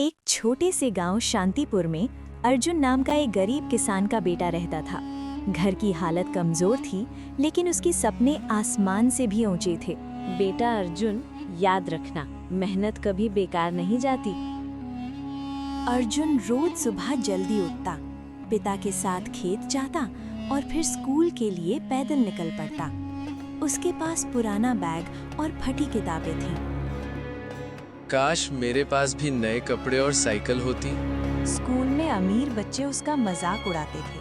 एक छोटे से गांव शांतिपुर में अर्जुन नाम का एक गरीब किसान का बेटा रहता था। घर की हालत कमजोर थी, लेकिन उसके सपने आसमान से भी ऊंचे थे। बेटा अर्जुन, याद रखना, मेहनत कभी बेकार नहीं जाती। अर्जुन रोज सुबह जल्दी उठता, पिता के साथ खेत जाता और फिर स्कूल के लिए पैदल निकल पड़ता। उसके पास पुराना बैग और फटी किताबें थीं। काश मेरे पास भी नए कपड़े और साइकिल होती। स्कूल में अमीर बच्चे उसका मजाक उड़ाते थे।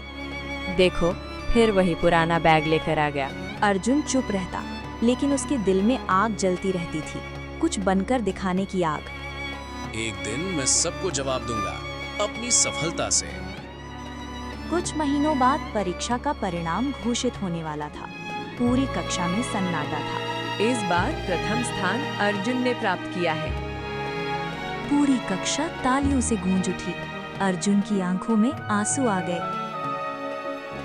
देखो, फिर वही पुराना बैग लेकर आ गया। अर्जुन चुप रहता, लेकिन उसके दिल में आग जलती रहती थी, कुछ बनकर दिखाने की आग। एक दिन मैं सबको जवाब दूंगा, अपनी सफलता से। कुछ महीनों बाद परीक्षा का परिणाम घोषित होने वाला था। पूरी कक्षा में सन्नाटा था। इस बार प्रथम स्थान अर्जुन ने प्राप्त किया है। पूरी कक्षा तालियों से गूंज उठी। अर्जुन की आंखों में आंसू आ गए।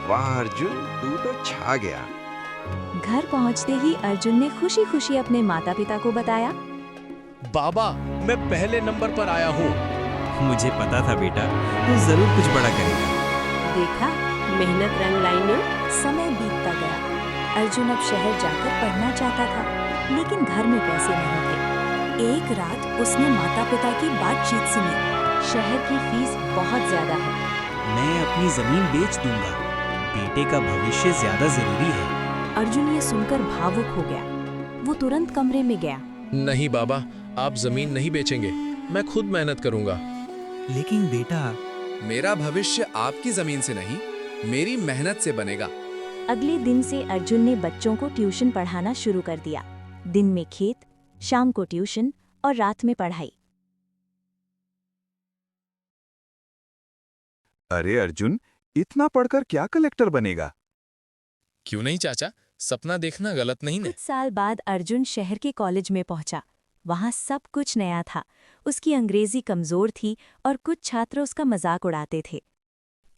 वाह अर्जुन, तू तो छा गया। घर पहुंचते ही अर्जुन ने खुशी-खुशी अपने माता-पिता को बताया, बाबा, मैं पहले नंबर पर आया हूँ। मुझे पता था बेटा, तू जरूर कुछ बड़ा करेगा। देखा, मेहनत रंग लाई ना। समय बीतता गया। अर्जुन अब शहर जाकर पढ़ना चाहता था, लेकिन घर में पैसे नहीं थे। एक रात उसने माता-पिता की बातचीत सुनी। शहर की फीस बहुत ज्यादा है। मैं अपनी जमीन बेच दूंगा। बेटे का भविष्य ज्यादा जरूरी है। अर्जुन ये सुनकर भावुक हो गया। वो तुरंत कमरे में गया। नहीं बाबा, आप जमीन नहीं बेचेंगे, मैं खुद मेहनत करूंगा। लेकिन बेटा, मेरा भविष्य आपकी जमीन से नहीं, मेरी मेहनत से बनेगा। अगले दिन से अर्जुन ने बच्चों को ट्यूशन पढ़ाना शुरू कर दिया। दिन में खेत, शाम को ट्यूशन और रात में पढ़ाई। अरे अर्जुन, इतना पढ़कर क्या कलेक्टर बनेगा? क्यों नहीं चाचा, सपना देखना गलत नहीं ने। कुछ साल बाद अर्जुन शहर के कॉलेज में पहुंचा। वहां सब कुछ नया था। उसकी अंग्रेजी कमजोर थी और कुछ छात्र उसका मजाक उड़ाते थे।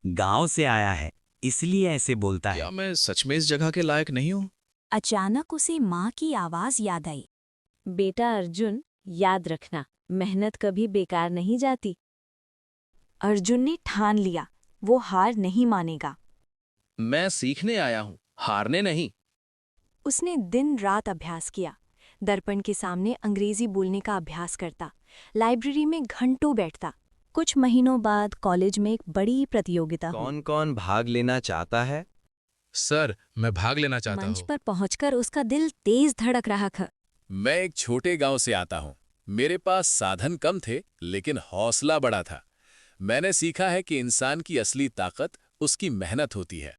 गांव से आया है, इसलिए ऐसे बोलता है। क्या मैं सच में इस जगह के लायक नहीं हूँ? अचानक उसे माँ की आवाज याद आई। बेटा अर्जुन, याद रखना, मेहनत कभी बेकार नहीं जाती। अर्जुन ने ठान लिया, वो हार नहीं मानेगा। मैं सीखने आया हूँ, हारने नहीं। उसने दिन रात अभ्यास किया। दर्पण के सामने अंग्रेजी बोलने का अभ्यास करता, लाइब्रेरी में घंटों बैठता। कुछ महीनों बाद कॉलेज में एक बड़ी प्रतियोगिता हुई। कौन कौन भाग लेना चाहता है? सर, मैं भाग लेना चाहता मंच हूँ। पर पहुंचकर उसका दिल तेज धड़क रहा था। मैं एक छोटे गांव से आता हूँ। मेरे पास साधन कम थे, लेकिन हौसला बड़ा था। मैंने सीखा है कि इंसान की असली ताकत उसकी मेहनत होती है।